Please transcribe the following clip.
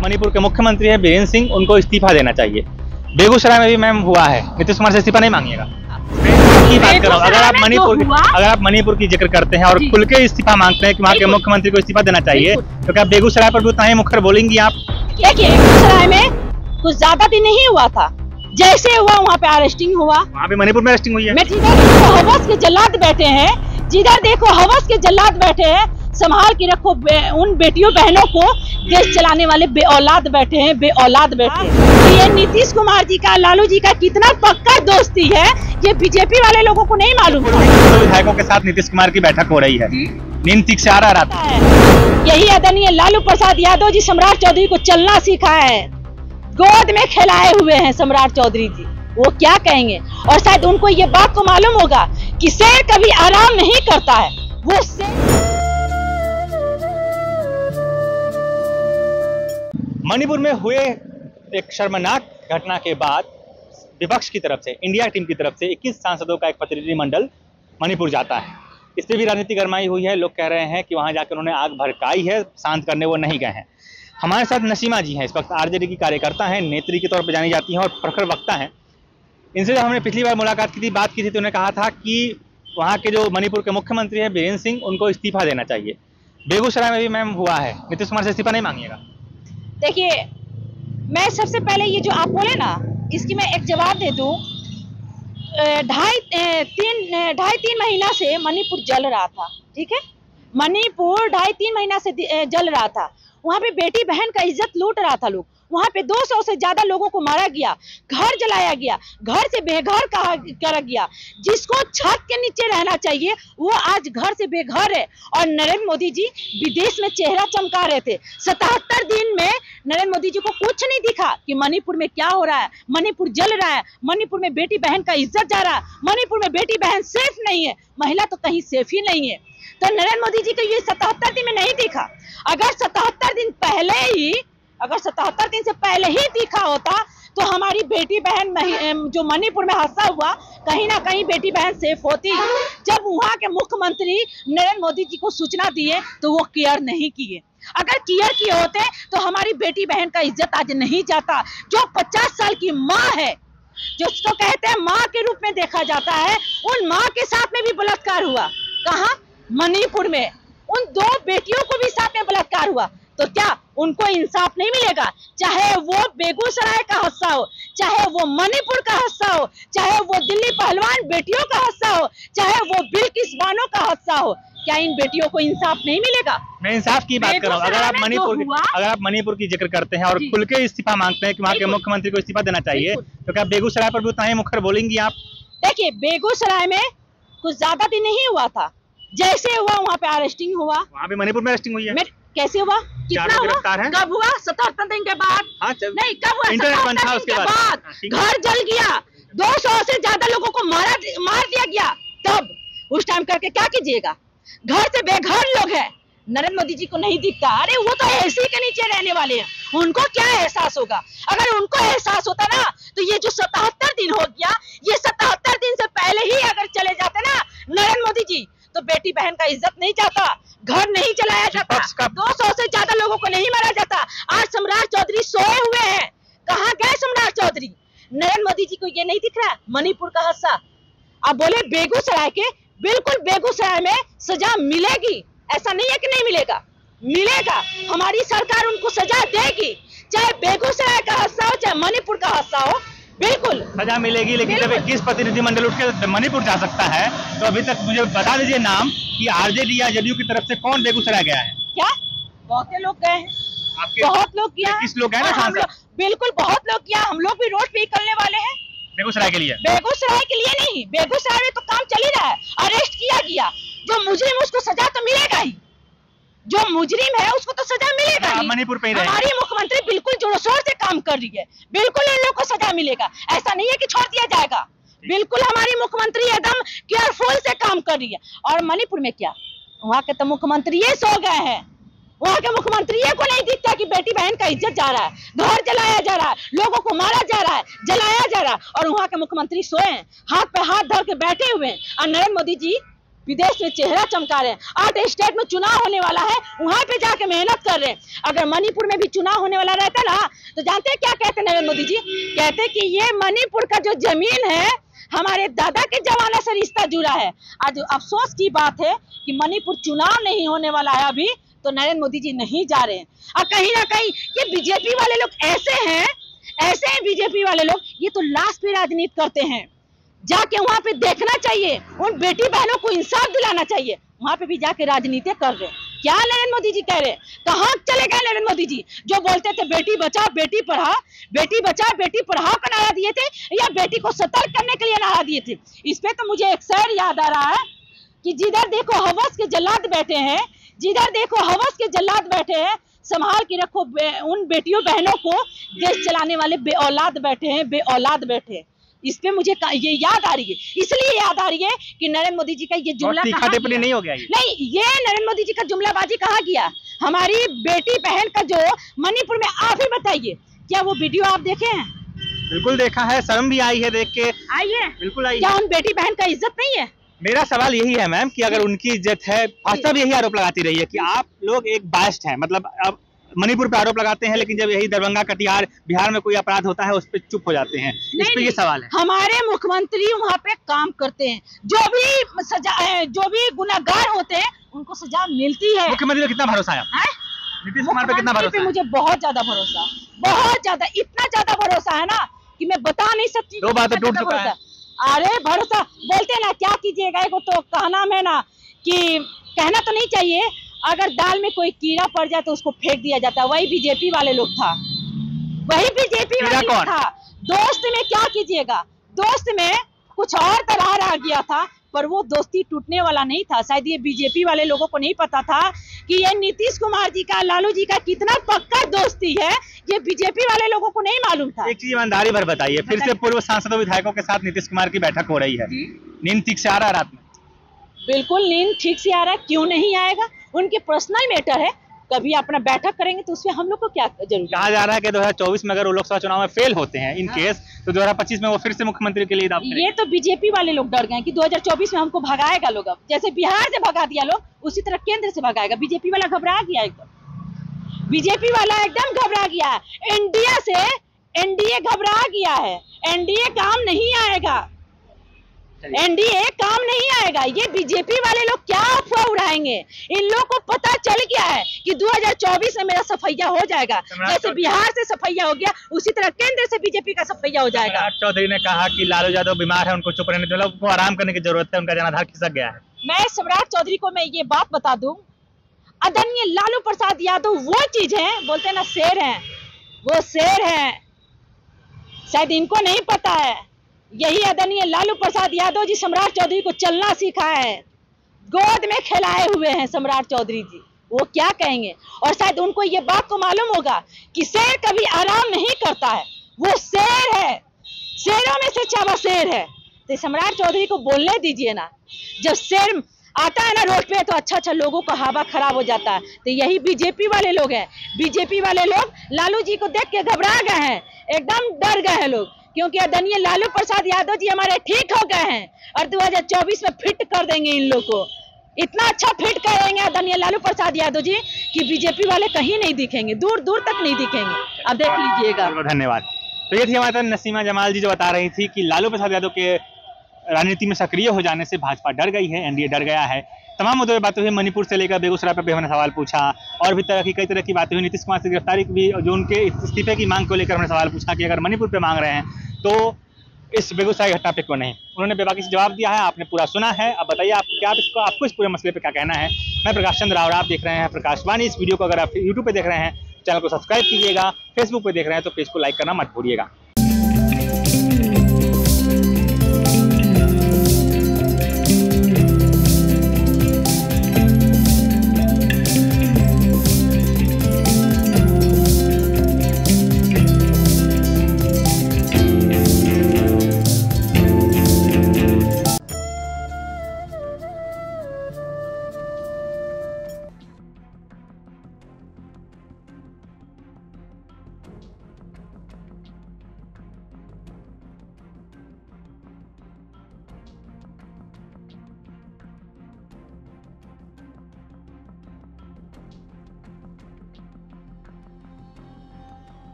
मणिपुर के मुख्यमंत्री है बीरेंद्र सिंह, उनको इस्तीफा देना चाहिए। बेगूसराय में भी मैम हुआ है, नीतीश कुमार से इस्तीफा नहीं मांगिएगा। की बात कर रहा हूँ, अगर आप मणिपुर की जिक्र करते हैं और खुल के इस्तीफा मांगते हैं कि वहाँ के मुख्यमंत्री को इस्तीफा देना चाहिए, तो क्या बेगूसराय पर भी उतना ही मुखर बोलेंगी आप? देखिए, बेगूसराय में कुछ ज्यादा दिन नहीं हुआ था, जैसे हुआ वहाँ पे अरेस्टिंग हुआ। वहाँ पे मणिपुर में अरेस्टिंग हुई है। हवस के जल्लाद बैठे हैं, जिधर देखो हवस के जल्लाद बैठे हैं। संभाल के रखो उन बेटियों बहनों को, देश चलाने वाले बेऔलाद बैठे हैं, बेऔलाद बैठे हैं। ये नीतीश कुमार जी का, लालू जी का कितना पक्का दोस्ती है, ये बीजेपी वाले लोगों को नहीं मालूम। विधायकों के साथ नीतीश कुमार की बैठक हो रही है, नींद ठीक से आ रहा था। यही आदरणीय लालू प्रसाद यादव जी सम्राट चौधरी को चलना सिखाए हैं, गोद में खिलाए हुए हैं सम्राट चौधरी जी। वो क्या कहेंगे? और शायद उनको ये बात को मालूम होगा कि शेर कभी आराम नहीं करता है। वो मणिपुर में हुए एक शर्मनाक घटना के बाद विपक्ष की तरफ से, इंडिया टीम की तरफ से 21 सांसदों का एक प्रतिनिधिमंडल मणिपुर जाता है। इस पर भी राजनीति गरमाई हुई है। लोग कह रहे हैं कि वहां जाकर उन्होंने आग भड़काई है, शांत करने वो नहीं गए हैं। हमारे साथ नसीमा जी हैं, इस वक्त आरजेडी की कार्यकर्ता हैं, नेत्री के तौर पर जानी जाती हैं और प्रखर वक्ता हैं। इनसे जब हमने पिछली बार मुलाकात की थी, बात की थी, तो उन्होंने कहा था कि वहाँ के जो मणिपुर के मुख्यमंत्री है बीरेंद्र सिंह, उनको इस्तीफा देना चाहिए। बेगूसराय में भी मैम हुआ है, नीतीश कुमार से इस्तीफा नहीं मांगिएगा? देखिए, मैं सबसे पहले ये जो आप बोले ना, इसकी मैं एक जवाब दे दूं। ढाई तीन महीना से मणिपुर जल रहा था, ठीक है? मणिपुर 2.5-3 महीना से जल रहा था। वहाँ पे बेटी बहन का इज्जत लूट रहा था लोग। वहाँ पे 200 से ज्यादा लोगों को मारा गया, घर जलाया गया, घर से बेघर करा गया। जिसको छत के नीचे रहना चाहिए वो आज घर से बेघर है। और नरेंद्र मोदी जी विदेश में चेहरा चमका रहे थे। 77 दिन में नरेंद्र मोदी जी को कुछ नहीं दिखा कि मणिपुर में क्या हो रहा है। मणिपुर जल रहा है, मणिपुर में बेटी बहन का इज्जत जा रहा है, मणिपुर में बेटी बहन सेफ नहीं है, महिला तो कहीं सेफ ही नहीं है। तो नरेंद्र मोदी जी को ये 77 दिन में नहीं दिखा। अगर 77 दिन से पहले ही दिखा होता तो हमारी बेटी बहन जो मणिपुर में हादसा हुआ, कहीं ना कहीं बेटी बहन सेफ होती। जब वहाँ के मुख्यमंत्री नरेंद्र मोदी जी को सूचना दिए तो वो केयर नहीं किए। अगर केयर किए होते तो हमारी बेटी बहन का इज्जत आज नहीं जाता। जो 50 साल की माँ है, जिसको कहते हैं माँ के रूप में देखा जाता है, उन माँ के साथ में भी बलात्कार हुआ। कहाँ? मणिपुर में। उन 2 बेटियों को भी साथ में बलात्कार हुआ। तो क्या उनको इंसाफ नहीं मिलेगा? चाहे वो बेगूसराय का हादसा हो, चाहे वो मणिपुर का हादसा हो, चाहे वो दिल्ली पहलवान बेटियों का हादसा हो, चाहे वो बिल्किस बानो का हादसा हो, क्या इन बेटियों को इंसाफ नहीं मिलेगा? मैं इंसाफ की बात कर रहा हूँ। अगर आप मणिपुर की जिक्र करते हैं और खुल के इस्तीफा मांगते हैं कि वहाँ के मुख्यमंत्री को इस्तीफा देना चाहिए, तो क्या बेगूसराय पर भी उतना ही मुखर बोलेंगी आप? देखिए, बेगूसराय में कुछ ज्यादा दिन नहीं हुआ था, जैसे हुआ वहाँ पे अरेस्टिंग हुआ। वहाँ पे मणिपुर में अरेस्टिंग हुई है। कैसे हुआ? कितना हुआ? कब हुआ? 77 दिन के बाद। नहीं, कब हुआ? इंटरनेट बंद था उसके बाद। घर जल गया, 200 से ज्यादा लोगों को मार दिया गया। तब उस टाइम करके क्या कीजिएगा? घर से बेघर लोग हैं, नरेंद्र मोदी जी को नहीं दिखता। अरे वो तो एसी के नीचे रहने वाले हैं, उनको क्या एहसास होगा? अगर उनको एहसास होता ना, तो ये जो 77 दिन हो गया, ये 77 दिन से पहले ही अगर चले जाते ना नरेंद्र मोदी जी, तो बेटी बहन का इज्जत नहीं जाता, घर नहीं चलाया जाता, 200 से ज्यादा लोगों को नहीं मारा जाता। आज सम्राट चौधरी सोए हुए हैं। कहाँ गए सम्राट चौधरी? नरेंद्र मोदी जी को ये नहीं दिख रहा? मणिपुर का हादसा आप बोले बेगूसराय के, बिल्कुल बेगूसराय में सजा मिलेगी, ऐसा नहीं है कि नहीं मिलेगा, मिलेगा। हमारी सरकार उनको सजा देगी, चाहे बेगूसराय का हादसा हो, चाहे मणिपुर का हादसा हो, बिल्कुल सजा मिलेगी। लेकिन जब 21 प्रतिनिधिमंडल उठ के मणिपुर जा सकता है, तो अभी तक मुझे बता दीजिए नाम कि आरजेडी या जदयू की तरफ से कौन बेगूसराय गया है? क्या बहुत लोग गए हैं, बहुत लोग किया। किस लोग गए ना? बिल्कुल बहुत लोग किया। हम लोग भी रोड पे निकलने वाले हैं बेगूसराय के लिए। बेगूसराय के लिए नहीं, बेगूसराय में तो काम चल ही रहा है। अरेस्ट किया गया जो मुजरिम, उसको सजा तो मिलेगा ही। जो मुजरिम है उसको तो सजा मिलेगा ही। मणिपुर पे हमारी मुख्यमंत्री बिल्कुल जोर शोर से काम कर रही है, बिल्कुल इन लोग को सजा मिलेगा। ऐसा नहीं है कि छोड़ दिया जाएगा। बिल्कुल हमारी मुख्यमंत्री एकदम केयरफुल से काम कर रही है। और मणिपुर में क्या, वहाँ के तो मुख्यमंत्री ये सो गए हैं। वहाँ के मुख्यमंत्री को नहीं दिखता कि बेटी बहन का इज्जत जा रहा है, घर जलाया जा रहा है, लोगों को मारा जा रहा है, जलाया जा रहा है, और वहाँ के मुख्यमंत्री सोए हैं, हाथ पे हाथ धर के बैठे हुए हैं। और नरेंद्र मोदी जी विदेश में चेहरा चमका रहे हैं। 8 स्टेट में चुनाव होने वाला है, वहां पे जाके मेहनत कर रहे हैं। अगर मणिपुर में भी चुनाव होने वाला रहता ना, तो जानते हैं क्या कहते नरेंद्र मोदी जी? कहते कि ये मणिपुर का जो जमीन है हमारे दादा के जमाने से रिश्ता जुड़ा है। आज अफसोस की बात है कि मणिपुर चुनाव नहीं होने वाला है अभी, तो नरेंद्र मोदी जी नहीं जा रहे हैं। और कहीं ना कहीं ये बीजेपी वाले लोग ऐसे हैं बीजेपी वाले लोग, ये तो लाश पे राजनीति करते हैं। जाके वहां पे देखना चाहिए, उन बेटी बहनों को इंसाफ दिलाना चाहिए। वहां पे भी जाके राजनीति कर रहे हैं। क्या नरेंद्र मोदी जी कह रहे हैं? कहाँ चले गए नरेंद्र मोदी जी? जो बोलते थे बेटी बचाओ बेटी पढ़ाओ, बेटी बचाओ बेटी पढ़ाओ का नारा दिए थे, या बेटी को सतर्क करने के लिए नारा दिए थे? इस पे तो मुझे एक शेर याद आ रहा है कि जिधर देखो हवस के जल्लाद बैठे हैं, जिधर देखो हवस के जल्लाद बैठे हैं, संभाल के रखो उन बेटियों बहनों को, देश चलाने वाले बेऔलाद बैठे हैं, बेऔलाद बैठे हैं। इस पे मुझे ये याद आ रही है, इसलिए याद आ रही है कि नरेंद्र मोदी जी का ये जुमला नहीं हो गया ये? नहीं, ये नरेंद्र मोदी जी का जुमलाबाजी कहाँ गया? हमारी बेटी बहन का जो मणिपुर में, आप ही बताइए, क्या वो वीडियो आप देखे हैं? बिल्कुल देखा है, शर्म भी आई है देख के। आई है, बिल्कुल आई। क्या उन बेटी बहन का इज्जत नहीं है? मेरा सवाल यही है मैम कि अगर उनकी इज्जत है, भाजपा भी यही आरोप लगाती रही है कि आप लोग एक बायस्ड हैं, मतलब अब मणिपुर पे आरोप लगाते हैं, लेकिन जब यही दरभंगा कटिहार बिहार में कोई अपराध होता है उस पर चुप हो जाते हैं। इस पे ये सवाल है। हमारे मुख्यमंत्री वहाँ पे काम करते हैं, जो भी सजा है, जो भी गुनाहगार होते हैं उनको सजा मिलती है। मुख्यमंत्री पे कितना भरोसा है? नीतीश कुमार पे कितना भरोसा है? मुझे बहुत ज्यादा भरोसा, बहुत ज्यादा, इतना ज्यादा भरोसा है ना कि मैं बता नहीं सकती। 2 बार तो टूट चुका है। अरे भरोसा बोलते ना, क्या कीजिएगा, एगो तो कहना है ना कि कहना तो नहीं चाहिए, अगर दाल में कोई कीड़ा पड़ जाए तो उसको फेंक दिया जाता है। वही बीजेपी वाले लोग था, वही बीजेपी वाले लोग था। दोस्त में क्या कीजिएगा, दोस्त में कुछ और तरह रह गया था, पर वो दोस्ती टूटने वाला नहीं था। शायद ये बीजेपी वाले लोगों को नहीं पता था कि ये नीतीश कुमार जी का, लालू जी का कितना पक्का दोस्ती है, ये बीजेपी वाले लोगों को नहीं मालूम था। एक चीज ईमानदारी भर बताइए, फिर से पूर्व सांसदों विधायकों के साथ नीतीश कुमार की बैठक हो रही है, नींद ठीक से आ रहा है रात में? बिल्कुल नींद ठीक से आ रहा है, क्यों नहीं आएगा? उनके पर्सनल मैटर है, कभी अपना बैठक करेंगे तो उसमें हम लोग को क्या जरूरत? कहा जा रहा है कि 2024 में अगर वो लोकसभा चुनाव में फेल होते हैं इन केस, तो 2025 में वो फिर से मुख्यमंत्री के लिए दाव करेंगे। ये तो बीजेपी वाले लोग डर गए कि 2024 में हमको भगाएगा लोग। अब जैसे बिहार से भगा दिया लोग, उसी तरह केंद्र से भगाएगा। बीजेपी वाला घबरा गया एकदम, बीजेपी वाला एकदम घबरा गया। इंडिया से एनडीए घबरा गया है, एनडीए काम नहीं आएगा, एनडीए काम नहीं आएगा। ये बीजेपी वाले लोग क्या अफवाह उड़ाएंगे? इन लोगों को पता चल गया है कि 2024 में मेरा सफैया हो जाएगा। जैसे बिहार से सफैया हो गया, उसी तरह केंद्र से बीजेपी का सफैया हो जाएगा। चौधरी ने कहा कि लालू यादव बीमार है, उनको चुप रहने दो, उनको आराम करने की जरूरत है, उनका जनाधार खिसक गया है। मैं सम्राट चौधरी को मैं ये बात बता दूं, आदरणीय लालू प्रसाद यादव वो चीज है, बोलते हैं ना शेर है, वो शेर है। शायद इनको नहीं पता है, यही आदरणीय लालू प्रसाद यादव जी सम्राट चौधरी को चलना सिखाए हैं, गोद में खिलाए हुए हैं सम्राट चौधरी जी। वो क्या कहेंगे? और शायद उनको ये बात को मालूम होगा कि शेर कभी आराम नहीं करता है, वो शेर है, शेरों में से चावा शेर है। तो सम्राट चौधरी को बोलने दीजिए ना। जब शेर आता है ना रोड पे, तो अच्छा लोगों का हवा खराब हो जाता है। तो यही बीजेपी वाले लोग हैं, बीजेपी वाले लोग लालू जी को देख के घबरा गए हैं, एकदम डर गए हैं लोग, क्योंकि आदरणीय लालू प्रसाद यादव जी हमारे ठीक हो गए हैं और 2024 में फिट कर देंगे इन लोग को। इतना अच्छा फिट करेंगे आदरणीय लालू प्रसाद यादव जी कि बीजेपी वाले कहीं नहीं दिखेंगे, दूर दूर तक नहीं दिखेंगे। अब देख लीजिएगा। धन्यवाद। तो ये थी हमारे साथ नसीमा जमाल जी, जो बता रही थी कि लालू प्रसाद यादव के राजनीति में सक्रिय हो जाने से भाजपा डर गई है, एनडीए डर गया है। तमाम मुद्दों पर बातें हुई, मणिपुर से लेकर बेगूसराय पर भी हमने सवाल पूछा, और भी कई तरह की बातें हुई। नीतीश कुमार से गिरफ्तारी भी, जो उनके इस्तीफे की मांग को लेकर हमने सवाल पूछा कि अगर मणिपुर पे मांग रहे हैं तो इस बेगूसराय घटना पे क्यों नहीं। उन्होंने बेबाकी से जवाब दिया है, आपने पूरा सुना है। अब बताइए आपको इस पूरे मसले पे क्या कहना है। मैं प्रकाश चंद्र राव, आप देख रहे हैं प्रकाशवाणी। इस वीडियो को अगर आप यूट्यूब पे देख रहे हैं, चैनल को सब्सक्राइब कीजिएगा, फेसबुक पे देख रहे हैं तो पेज को लाइक करना मत भूलिएगा।